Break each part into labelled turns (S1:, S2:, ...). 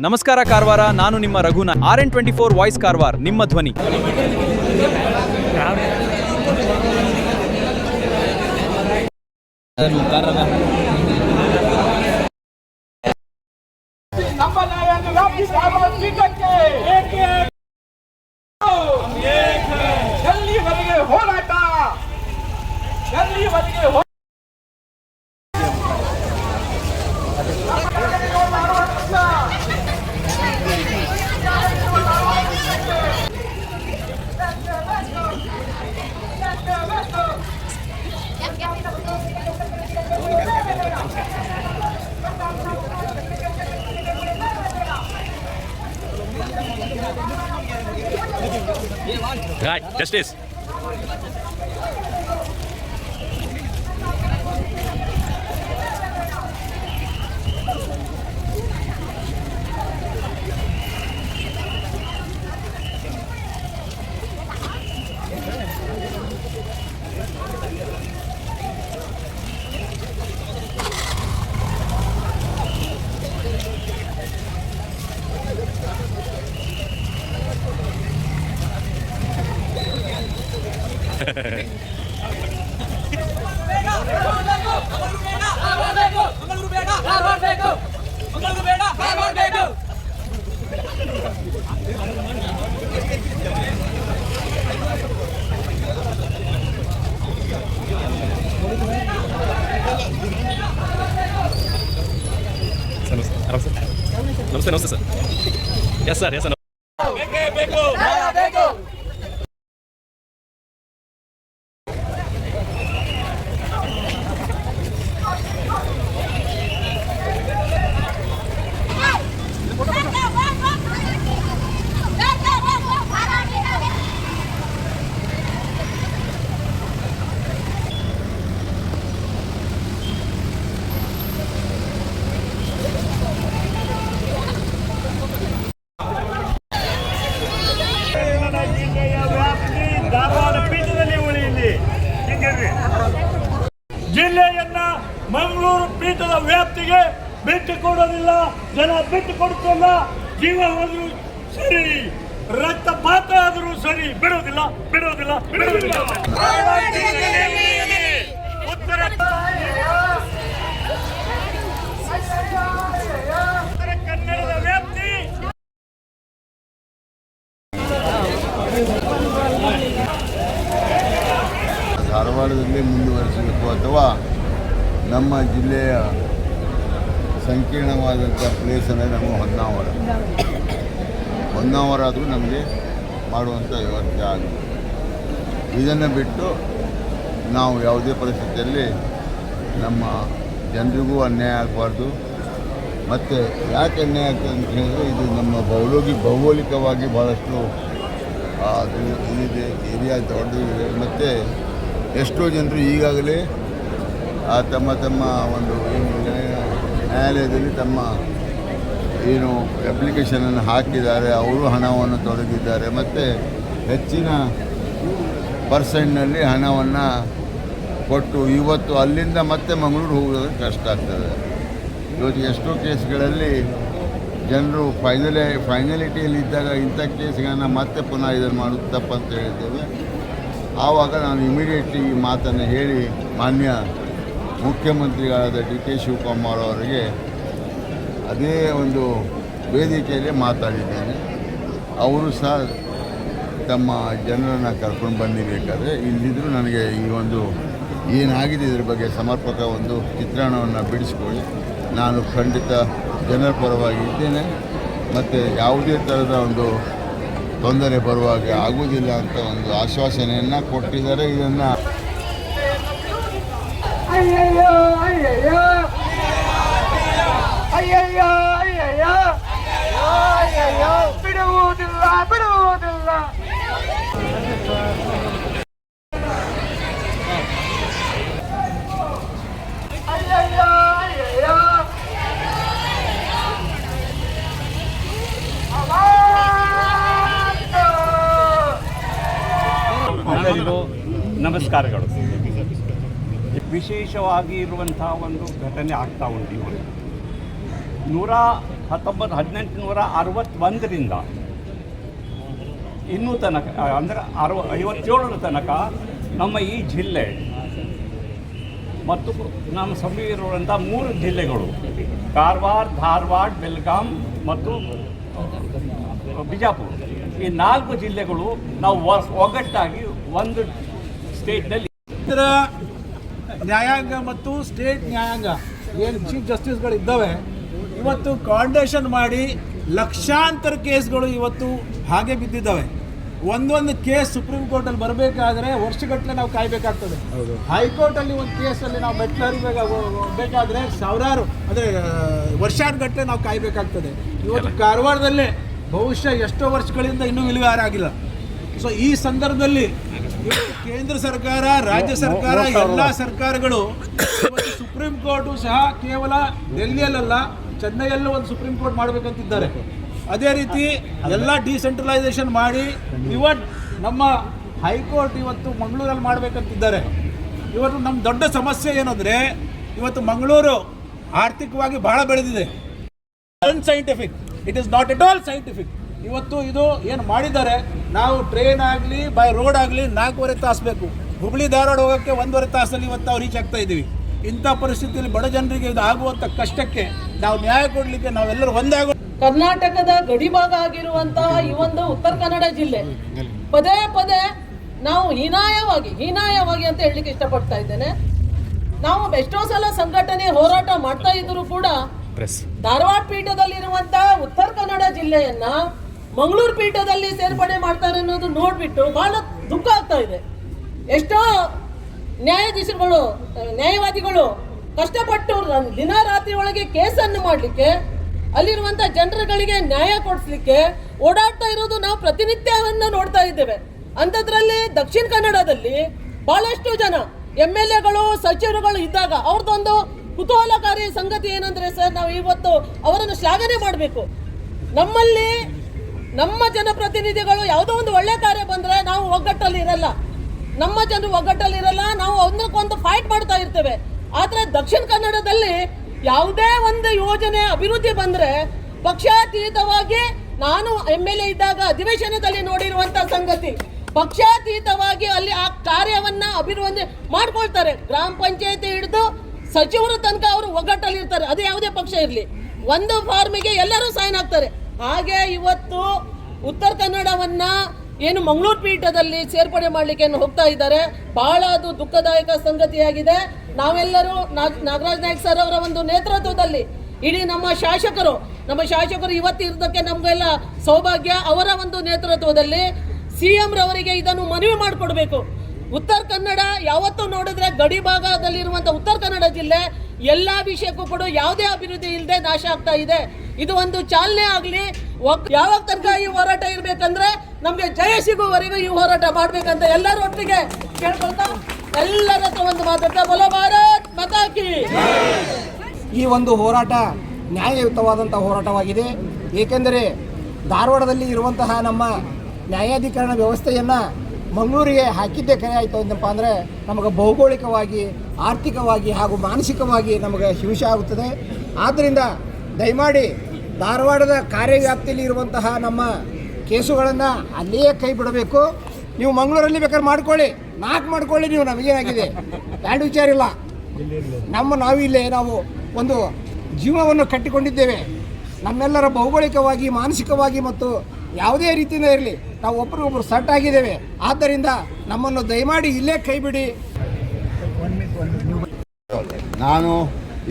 S1: ನಮಸ್ಕಾರ ಕಾರವಾರ, ನಾನು ನಿಮ್ಮ ರಘುನ. RN24 ವಾಯ್ಸ್ ಕಾರವಾರ, ನಿಮ್ಮ ಧ್ವನಿ.
S2: ಹೋರಾಟ
S1: Right, justice. ನಮಸ್ತೆ sir. Yes sir, yes sir.
S2: ಜಿಲ್ಲೆಯನ್ನ ಮಂಗಳೂರು ಪೀಠದ ವ್ಯಾಪ್ತಿಗೆ ಬಿಟ್ಟು ಕೊಡೋದಿಲ್ಲ. ಜನ ಬಿಟ್ಟು ಕೊಡುತ್ತಿಲ್ಲ. ಜೀವ ಹೋದರೂ ಸರಿ, ರಕ್ತಪಾತ ಆದರೂ ಸರಿ, ಬಿಡೋದಿಲ್ಲ. ಉತ್ತರ ಕನ್ನಡದ ವ್ಯಾಪ್ತಿ
S3: ಧಾರವಾಡದಲ್ಲಿ ಮುಂದುವರಿಸಬೇಕು ಅಥವಾ ನಮ್ಮ ಜಿಲ್ಲೆಯ ಸಂಕೀರ್ಣವಾದಂಥ ಪ್ಲೇಸ್ ಅಂದರೆ ನಮ್ಮ ಹೊನ್ನಾವರ ಆದರೂ ನಮಗೆ ಮಾಡುವಂಥ ವ್ಯವಸ್ಥೆ ಆಗಿದೆ. ಇದನ್ನು ಬಿಟ್ಟು ನಾವು ಯಾವುದೇ ಪರಿಸ್ಥಿತಿಯಲ್ಲಿ ನಮ್ಮ ಜನರಿಗೂ ಅನ್ಯಾಯ ಆಗಬಾರ್ದು. ಮತ್ತು ಯಾಕೆ ಅನ್ಯಾಯ ಆಗ್ತದೆ ಅಂತ ಹೇಳಿದರೆ, ಇದು ನಮ್ಮ ಭೌಗೋಳಿಕವಾಗಿ ಭಾಳಷ್ಟು ಇದಿದೆ, ಏರಿಯಾ ದೊಡ್ಡದಿದೆ. ಮತ್ತು ಎಷ್ಟೋ ಜನರು ಈಗಾಗಲೇ ತಮ್ಮ ಒಂದು ನ್ಯಾಯಾಲಯದಲ್ಲಿ ತಮ್ಮ ಅಪ್ಲಿಕೇಶನನ್ನು ಹಾಕಿದ್ದಾರೆ. ಅವರು ಹಣವನ್ನು ತೊಡಗಿದ್ದಾರೆ. ಮತ್ತು ಹೆಚ್ಚಿನ ಪರ್ಸೆಂಟ್ನಲ್ಲಿ ಹಣವನ್ನು ಕೊಟ್ಟು ಇವತ್ತು ಅಲ್ಲಿಂದ ಮತ್ತೆ ಮಂಗಳೂರು ಹೋಗೋದಕ್ಕೆ ಕಷ್ಟ ಆಗ್ತದೆ. ಇವತ್ತು ಎಷ್ಟೋ ಕೇಸ್ಗಳಲ್ಲಿ ಜನರು ಫೈನಲಿಟಿಯಲ್ಲಿದ್ದಾಗ ಇಂಥ ಕೇಸ್ಗಳನ್ನು ಮತ್ತೆ ಪುನಃ ಇದನ್ನು ಮಾಡೋದು ತಪ್ಪಂತ ಹೇಳಿದ್ದೇವೆ. ಆವಾಗ ನಾನು ಇಮಿಡಿಯೇಟ್ಲಿ ಈ ಮಾತನ್ನು ಹೇಳಿ ಮಾನ್ಯ ಮುಖ್ಯಮಂತ್ರಿಗಳಾದ DK ಶಿವಕುಮಾರ್ ಅವರಿಗೆ ಅದೇ ಒಂದು ವೇದಿಕೆಯಲ್ಲಿ ಮಾತಾಡಿದ್ದೇನೆ. ಅವರು ಸಹ ತಮ್ಮ ಜನರನ್ನು ಕರ್ಕೊಂಡು ಬಂದಿಬೇಕಾದ್ರೆ ಇಲ್ಲಿದ್ದರೂ ನನಗೆ ಈ ಒಂದು ಏನಾಗಿದೆ ಇದ್ರ ಬಗ್ಗೆ ಸಮರ್ಪಕ ಒಂದು ಚಿತ್ರಣವನ್ನು ಬಿಡಿಸ್ಕೊಳ್ಳಿ. ನಾನು ಖಂಡಿತ ಜನರ ಪರವಾಗಿ ಇದ್ದೇನೆ ಮತ್ತು ಯಾವುದೇ ಥರದ ಒಂದು ತೊಂದರೆ ಬರುವಾಗ ಆಗುವುದಿಲ್ಲ ಅಂತ ಒಂದು ಆಶ್ವಾಸನೆಯನ್ನು ಕೊಟ್ಟಿದ್ದಾರೆ. ಇದನ್ನು
S2: ಬಿಡುವುದಿಲ್ಲ.
S4: ನಮಸ್ಕಾರಗಳು. ವಿಶೇಷವಾಗಿ ಇರುವಂಥ ಒಂದು ಘಟನೆ ಆಗ್ತಾ ಉಂಟು. ಇವರು 1861ರಿಂದ ಇನ್ನೂ ತನಕ ಅಂದರೆ 57ರ ತನಕ ನಮ್ಮ ಈ ಜಿಲ್ಲೆ ಮತ್ತು ನಮ್ಮ ಸಮೀಪಿರುವಂಥ 3 ಜಿಲ್ಲೆಗಳು ಕಾರವಾರ, ಧಾರವಾಡ, ಬೆಳಗಾಂ ಮತ್ತು ಬಿಜಾಪುರ, ಈ 4 ಜಿಲ್ಲೆಗಳು ನಾವು ಒಗ್ಗಟ್ಟಾಗಿ ಒಂದು ಸ್ಟೇಟ್ನಲ್ಲಿ
S5: ಕೇಂದ್ರ ನ್ಯಾಯಾಂಗ ಮತ್ತು ಸ್ಟೇಟ್ ನ್ಯಾಯಾಂಗ ಏನು ಚೀಫ್ ಜಸ್ಟಿಸ್ಗಳು ಇದ್ದಾವೆ, ಇವತ್ತು ಕಾಂಡೇಷನ್ ಮಾಡಿ ಲಕ್ಷಾಂತರ ಕೇಸ್ಗಳು ಇವತ್ತು ಹಾಗೆ ಬಿದ್ದಿದ್ದಾವೆ. ಒಂದೊಂದು ಕೇಸ್ ಸುಪ್ರೀಂ ಕೋರ್ಟಲ್ಲಿ ಬರಬೇಕಾದ್ರೆ ವರ್ಷಗಟ್ಟಲೆ ನಾವು ಕಾಯಬೇಕಾಗ್ತದೆ. ಹೈಕೋರ್ಟಲ್ಲಿ ಒಂದು ಕೇಸಲ್ಲಿ ನಾವು ಬೇಕಾದರೆ ಸಾವಿರಾರು ಅಂದರೆ ವರ್ಷಾನುಗಟ್ಟಲೆ ನಾವು ಕಾಯಬೇಕಾಗ್ತದೆ. ಇವತ್ತು ಕಾರವಾರದಲ್ಲೇ ಬಹುಶಃ ಎಷ್ಟೋ ವರ್ಷಗಳಿಂದ ಇನ್ನೂ ವಿಲೇವಾರ ಆಗಿಲ್ಲ. ಸೊ ಈ ಸಂದರ್ಭದಲ್ಲಿ ಇವತ್ತು ಕೇಂದ್ರ ಸರ್ಕಾರ, ರಾಜ್ಯ ಸರ್ಕಾರ, ಎಲ್ಲ ಸರ್ಕಾರಗಳು ಇವತ್ತು ಸುಪ್ರೀಂ ಕೋರ್ಟು ಸಹ ಕೇವಲ ಡೆಲ್ಲಿಯಲ್ಲ ಚೆನ್ನೈಯಲ್ಲೂ ಒಂದು ಸುಪ್ರೀಂ ಕೋರ್ಟ್ ಮಾಡಬೇಕಂತಿದ್ದಾರೆ. ಅದೇ ರೀತಿ ಎಲ್ಲ ಡಿಸೆಂಟ್ರಲೈಸೇಷನ್ ಮಾಡಿ ಇವತ್ತು ನಮ್ಮ ಹೈಕೋರ್ಟ್ ಇವತ್ತು ಮಂಗಳೂರಲ್ಲಿ ಮಾಡಬೇಕಂತಿದ್ದಾರೆ. ಇವತ್ತು ನಮ್ಮ ದೊಡ್ಡ ಸಮಸ್ಯೆ ಏನಂದರೆ ಇವತ್ತು ಮಂಗಳೂರು ಆರ್ಥಿಕವಾಗಿ ಬಹಳ ಬೆಳೆದಿದೆ. Unscientific, it is not at all scientific. ಇವತ್ತು ಇದು ಏನು ಮಾಡಿದ್ದಾರೆ, ನಾವು ಟ್ರೈನ್ ಆಗಲಿ ಬೈ ರೋಡ್ ಆಗಲಿ 4.5 ತಾಸು ಬೇಕು. ಹುಬ್ಳಿ ಧಾರವಾಡ ಹೋಗೋಕ್ಕೆ 1.5 ತಾಸಲ್ಲಿ ಇವತ್ತು ನಾವು ರೀಚ್ ಆಗ್ತಾ ಇದ್ದೀವಿ. ಇಂಥ ಪರಿಸ್ಥಿತಿಯಲ್ಲಿ ಬಡ ಜನರಿಗೆ ಇದು ಆಗುವಂಥ ಕಷ್ಟಕ್ಕೆ ನಾವು ನ್ಯಾಯ ಕೊಡಲಿಕ್ಕೆ ನಾವೆಲ್ಲರೂ ಒಂದಾಗೋ.
S6: ಕರ್ನಾಟಕದ ಗಡಿಭಾಗ ಆಗಿರುವಂತಹ ಈ ಒಂದು ಉತ್ತರ ಕನ್ನಡ ಜಿಲ್ಲೆ ಪದೇ ಪದೇ ನಾವು ಹೀನಾಯವಾಗಿ ಅಂತ ಹೇಳಲಿಕ್ಕೆ ಇಷ್ಟಪಡ್ತಾ ಇದ್ದೇನೆ. ನಾವು ಎಷ್ಟೋ ಸಲ ಸಂಘಟನೆ ಹೋರಾಟ ಮಾಡ್ತಾ ಇದ್ರು ಕೂಡ ಧಾರವಾಡ ಪೀಠದಲ್ಲಿರುವಂತಹ ಉತ್ತರ ಕನ್ನಡ ಜಿಲ್ಲೆಯನ್ನ ಮಂಗಳೂರು ಪೀಠದಲ್ಲಿ ಸೇರ್ಪಡೆ ಮಾಡ್ತಾರೆ ಅನ್ನೋದು ನೋಡ್ಬಿಟ್ಟು ಬಹಳ ದುಃಖ ಆಗ್ತಾ ಇದೆ. ಎಷ್ಟೋ ನ್ಯಾಯವಾದಿಗಳು ಕಷ್ಟಪಟ್ಟು ದಿನ ರಾತ್ರಿ ಒಳಗೆ ಕೇಸನ್ನು ಮಾಡಲಿಕ್ಕೆ, ಅಲ್ಲಿರುವಂಥ ಜನರುಗಳಿಗೆ ನ್ಯಾಯ ಕೊಡಿಸ್ಲಿಕ್ಕೆ ಓಡಾಡ್ತಾ ಇರೋದು ನಾವು ಪ್ರತಿನಿತ್ಯವನ್ನ ನೋಡ್ತಾ ಇದ್ದೇವೆ. ಅಂಥದ್ರಲ್ಲಿ ದಕ್ಷಿಣ ಕನ್ನಡದಲ್ಲಿ ಬಹಳಷ್ಟು ಜನ MLAಗಳು, ಸಚಿವರುಗಳು ಇದ್ದಾಗ ಅವ್ರದ್ದೊಂದು ಕುತೂಹಲಕಾರಿ ಸಂಗತಿ ಏನಂದ್ರೆ ಸರ್, ನಾವು ಇವತ್ತು ಅವರನ್ನು ಶ್ಲಾಘನೆ ಮಾಡಬೇಕು. ನಮ್ಮಲ್ಲಿ ನಮ್ಮ ಜನಪ್ರತಿನಿಧಿಗಳು ಯಾವುದೋ ಒಂದು ಒಳ್ಳೆ ಕಾರ್ಯ ಬಂದರೆ ನಾವು ಒಗ್ಗಟ್ಟಲ್ಲಿ ಇರಲ್ಲ, ನಮ್ಮ ಜನರು ಒಗ್ಗಟ್ಟಲ್ಲಿ ಇರಲ್ಲ, ನಾವು ಒಂದಕ್ಕೊಂದು ಫೈಟ್ ಮಾಡ್ತಾ ಇರ್ತೇವೆ. ಆದರೆ ದಕ್ಷಿಣ ಕನ್ನಡದಲ್ಲಿ ಯಾವುದೇ ಒಂದು ಯೋಜನೆ ಅಭಿವೃದ್ಧಿ ಬಂದರೆ ಪಕ್ಷಾತೀತವಾಗಿ, ನಾನು MLA ಇದ್ದಾಗ ಅಧಿವೇಶನದಲ್ಲಿ ನೋಡಿರುವಂಥ ಸಂಗತಿ, ಪಕ್ಷಾತೀತವಾಗಿ ಅಲ್ಲಿ ಆ ಕಾರ್ಯವನ್ನ ಅಭಿವೃದ್ಧಿ ಮಾಡ್ಕೊಳ್ತಾರೆ. ಗ್ರಾಮ ಪಂಚಾಯತಿ ಹಿಡಿದು ಸಚಿವರು ತನಕ ಅವರು ಒಗ್ಗಟ್ಟಲ್ಲಿ ಇರ್ತಾರೆ. ಅದು ಯಾವುದೇ ಪಕ್ಷ ಇರಲಿ, ಒಂದು ಫಾರ್ಮಿಗೆ ಎಲ್ಲರೂ ಸೈನ್ ಆಗ್ತಾರೆ. ಹಾಗೆ ಇವತ್ತು ಉತ್ತರ ಕನ್ನಡವನ್ನ ಏನು ಮಂಗಳೂರು ಪೀಠದಲ್ಲಿ ಸೇರ್ಪಡೆ ಮಾಡಲಿಕ್ಕೆ ಹೋಗ್ತಾ ಇದ್ದಾರೆ. ಬಹಳ ಅದು ದುಃಖದಾಯಕ ಸಂಗತಿಯಾಗಿದೆ. ನಾವೆಲ್ಲರೂ ನಾಗರಾಜ್ ನಾಯ್ಕ್ ಸರ್ ಅವರ ಒಂದು ನೇತೃತ್ವದಲ್ಲಿ ಇಡೀ ನಮ್ಮ ಶಾಸಕರು ಇವತ್ತು ಇರೋದಕ್ಕೆ ನಮಗೆಲ್ಲ ಸೌಭಾಗ್ಯ. ಅವರ ಒಂದು ನೇತೃತ್ವದಲ್ಲಿ CM ರವರಿಗೆ ಇದನ್ನು ಮನವಿ ಮಾಡಿಕೊಡ್ಬೇಕು. ಉತ್ತರ ಕನ್ನಡ ಯಾವತ್ತೂ ನೋಡಿದ್ರೆ ಗಡಿ ಭಾಗದಲ್ಲಿರುವಂಥ ಉತ್ತರ ಕನ್ನಡ ಜಿಲ್ಲೆ ಎಲ್ಲ ವಿಷಯಕ್ಕೂ ಕೂಡ ಯಾವುದೇ ಅಭಿವೃದ್ಧಿ ಇಲ್ಲದೆ ನಾಶ ಆಗ್ತಾ ಇದೆ. ಇದು ಒಂದು ಚಾಲನೆ ಆಗಲಿ. ಯಾವಾಗ ತನಕ ಈ ಹೋರಾಟ ಇರಬೇಕಂದ್ರೆ ನಮಗೆ ಜಯ ಸಿಗುವವರೆಗೂ ಈ ಹೋರಾಟ ಮಾಡಬೇಕಂತ ಎಲ್ಲರೂ ಒಟ್ಟಿಗೆ ಕೇಳ್ಕೊಳ್ತಾ ಎಲ್ಲರ ಹತ್ರ ಒಂದು ಮಾತಾಡ್ತಾ ಬೋಲೋ ಭಾರತ್ ಮಾತಾ ಕಿ.
S7: ಈ ಒಂದು ಹೋರಾಟ ನ್ಯಾಯಯುತವಾದಂಥ ಹೋರಾಟವಾಗಿದೆ. ಏಕೆಂದರೆ ಧಾರವಾಡದಲ್ಲಿ ಇರುವಂತಹ ನಮ್ಮ ನ್ಯಾಯಾಧಿಕರಣ ವ್ಯವಸ್ಥೆಯನ್ನು ಮಂಗಳೂರಿಗೆ ಹಾಕಿದ್ದೇ ಕರೆ ಆಯಿತು ಅಂತಪ್ಪ ಅಂದರೆ ನಮಗೆ ಭೌಗೋಳಿಕವಾಗಿ, ಆರ್ಥಿಕವಾಗಿ ಹಾಗೂ ಮಾನಸಿಕವಾಗಿ ನಮಗೆ ಹಿಂಸೆ ಆಗುತ್ತದೆ. ಆದ್ದರಿಂದ ದಯಮಾಡಿ ಧಾರವಾಡದ ಕಾರ್ಯವ್ಯಾಪ್ತಿಯಲ್ಲಿ ಇರುವಂತಹ ನಮ್ಮ ಕೇಸುಗಳನ್ನು ಅಲ್ಲಿಯೇ ಕೈ ಬಿಡಬೇಕು. ನೀವು ಮಂಗಳೂರಲ್ಲಿ ಬೇಕಾದ್ರೆ ಮಾಡ್ಕೊಳ್ಳಿ, 4 ಮಾಡ್ಕೊಳ್ಳಿ, ನೀವು ನಮಗೇನಾಗಿದೆ ಎರಡು ವಿಚಾರ ಇಲ್ಲ. ನಾವಿಲ್ಲೇ ನಾವು ಒಂದು ಜೀವನವನ್ನು ಕಟ್ಟಿಕೊಂಡಿದ್ದೇವೆ. ನಮ್ಮೆಲ್ಲರ ಭೌಗೋಳಿಕವಾಗಿ, ಮಾನಸಿಕವಾಗಿ ಮತ್ತು ಯಾವುದೇ ರೀತಿಯಿಂದ ಇರಲಿ ನಾವು ಒಬ್ಬರಿಗೊಬ್ಬರು ಸಟ್ ಆಗಿದ್ದೇವೆ. ಆದ್ದರಿಂದ ನಮ್ಮನ್ನು ದಯಮಾಡಿ ಇಲ್ಲೇ ಕೈ ಬಿಡಿ.
S3: ನಾನು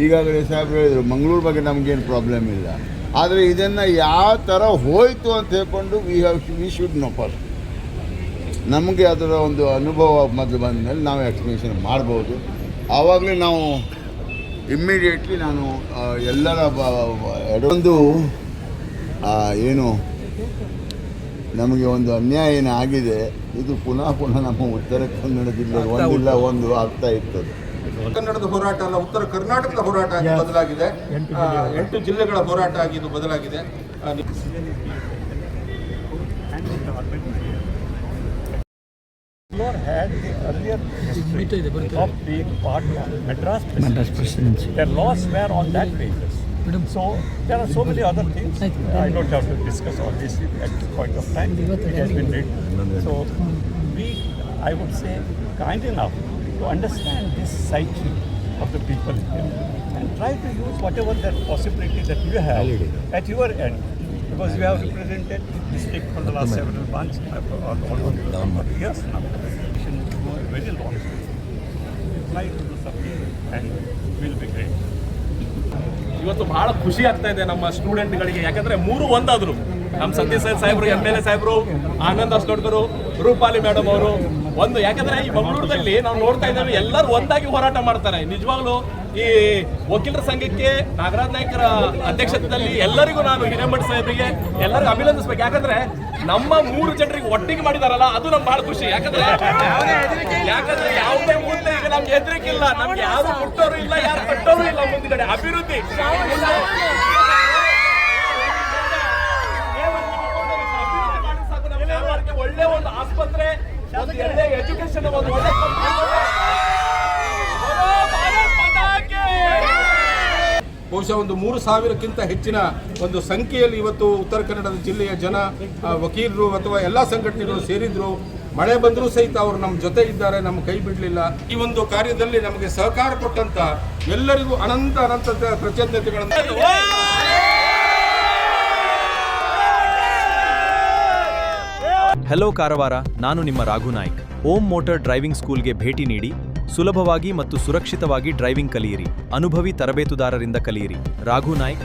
S3: ಈಗಾಗಲೇ ಸಾಹೇಬ್ ಹೇಳಿದರು, ಮಂಗಳೂರು ಬಗ್ಗೆ ನಮಗೇನು ಪ್ರಾಬ್ಲಮ್ ಇಲ್ಲ. ಆದರೆ ಇದನ್ನು ಯಾವ ಥರ ಹೋಯಿತು ಅಂತ ಹೇಳ್ಕೊಂಡು ವಿ ಶುಡ್ ನೋ ಫಸ್ಟ್. ನಮಗೆ ಅದರ ಒಂದು ಅನುಭವ ಮೊದಲು ಬಂದ ಮೇಲೆ ನಾವು ಎಕ್ಸ್ಪ್ಲನೇಷನ್ ಮಾಡ್ಬೋದು. ಆವಾಗಲೇ ನಾವು ಇಮ್ಮಿಡಿಯೇಟ್ಲಿ ನಾನು ಎಲ್ಲರ ಒಂದು ಏನು ನಮಗೆ ಒಂದು ಅನ್ಯಾಯ ಏನಾಗಿದೆ, ಇದು ಪುನಃ ನಮ್ಮ ಉತ್ತರ ಕನ್ನಡ ಜಿಲ್ಲೆಗೆ ಒಂದಿಲ್ಲ ಒಂದು ಆಗ್ತಾ ಇರ್ತದೆ.
S8: ಕನ್ನಡದ ಹೋರಾಟ ಅಲ್ಲ, ಉತ್ತರ ಕರ್ನಾಟಕದ ಹೋರಾಟ ಆಗಿ ಬದಲಾಗಿದೆ. 8 ಜಿಲ್ಲೆಗಳ ಹೋರಾಟ ಆಗಿ ಇದು ಬದಲಾಗಿದೆ.
S4: had the earlier history of being part of Madras presidency. Their laws were on that basis. So there are so many other things. I don't have to discuss all this at this point of time. It has been written. So I would say, kind enough to understand this psyche of the people here and try to use whatever that possibility that you have at your end. Because you have represented the district for the last several months, or years now. Very long. Try to do something and will be great.
S9: ಇವತ್ತು ಬಹಳ ಖುಷಿ ಆಗ್ತಾ ಇದೆ ನಮ್ಮ ಸ್ಟೂಡೆಂಟ್ಗಳಿಗೆ, ಯಾಕಂದ್ರೆ 3 ಒಂದಾದ್ರು. ನಮ್ಮ ಸತೀಶ್ ಸಾಹೇಬರು, MLA ಸಾಹೇಬರು, ಆನಂದ್ ಅಸ್ಲೋಡ್ಕರು, ರೂಪಾಲಿ ಮೇಡಮ್ ಅವರು ಒಂದು. ಯಾಕಂದ್ರೆ ಈ ಮಂಗಳೂರಲ್ಲಿ ನಾವು ನೋಡ್ತಾ ಇದ್ದೇವೆ, ಎಲ್ಲರೂ ಒಂದಾಗಿ ಹೋರಾಟ ಮಾಡ್ತಾರೆ. ನಿಜವಾಗ್ಲೂ ಈ ವಕೀಲರ ಸಂಘಕ್ಕೆ ನಾಗರಾಜ್ ನಾಯ್ಕರ ಅಧ್ಯಕ್ಷತೆಯಲ್ಲಿ ಎಲ್ಲರಿಗೂ ನಾನು ಹಿರೇಮಠ ಸಾಹೇಬರಿಗೆ ಎಲ್ಲರಿಗೂ ಅಭಿನಂದಿಸ್ಬೇಕು. ಯಾಕಂದ್ರೆ ನಮ್ಮ 3 ಜನರಿಗೆ ಒಟ್ಟಿಗೆ ಮಾಡಿದಾರಲ್ಲ, ಅದು ನಮ್ಗೆ ಬಹಳ ಖುಷಿ. ಯಾಕಂದ್ರೆ ಯಾವುದೇ ಮುಂದೆ ಈಗ ನಮ್ಗೆ ಹೆದರಿಕಿಲ್ಲ, ನಮ್ಗೆ ಯಾರು ಮುಟ್ಟೋರು ಇಲ್ಲ, ಯಾರು ಕಟ್ಟೋರು ಇಲ್ಲ. ಮುಂದ್ಗಡೆ ಅಭಿವೃದ್ಧಿ, ಒಳ್ಳೆ ಒಂದು ಆಸ್ಪತ್ರೆ, ಒಂದು ಒಳ್ಳೆ ಎಜುಕೇಶನ್, ಒಂದು ಒಳ್ಳೆ
S8: ಬಹುಶಃ ಒಂದು 3,000ಕ್ಕಿಂತ ಹೆಚ್ಚಿನ ಒಂದು ಸಂಖ್ಯೆಯಲ್ಲಿ ಇವತ್ತು ಉತ್ತರ ಕನ್ನಡದ ಜಿಲ್ಲೆಯ ಜನ, ವಕೀಲರು ಅಥವಾ ಎಲ್ಲ ಸಂಘಟನೆಗಳು ಸೇರಿದ್ರು. ಮಳೆ ಬಂದರೂ ಸಹಿತ ಅವರು ನಮ್ಮ ಜೊತೆ ಇದ್ದಾರೆ, ನಮ್ಮ ಕೈ ಬಿಡಲಿಲ್ಲ. ಈ ಒಂದು ಕಾರ್ಯದಲ್ಲಿ ನಮಗೆ ಸಹಕಾರ ಕೊಟ್ಟಂತ ಎಲ್ಲರಿಗೂ ಅನಂತ ಕೃತಜ್ಞತೆಗಳನ್ನು.
S1: ಹೆಲೋ ಕಾರವಾರ, ನಾನು ನಿಮ್ಮ ರಾಘು ನಾಯ್ಕ್. ಓಂ ಮೋಟಾರ್ ಡ್ರೈವಿಂಗ್ ಸ್ಕೂಲ್ಗೆ ಭೇಟಿ ನೀಡಿ ಸುಲಭವಾಗಿ ಮತ್ತು ಸುರಕ್ಷಿತವಾಗಿ ಡ್ರೈವಿಂಗ್ ಕಲಿಯಿರಿ. ಅನುಭವಿ ತರಬೇತುದಾರರಿಂದ ಕಲಿಯಿರಿ. ರಾಘು ನಾಯ್ಕ್.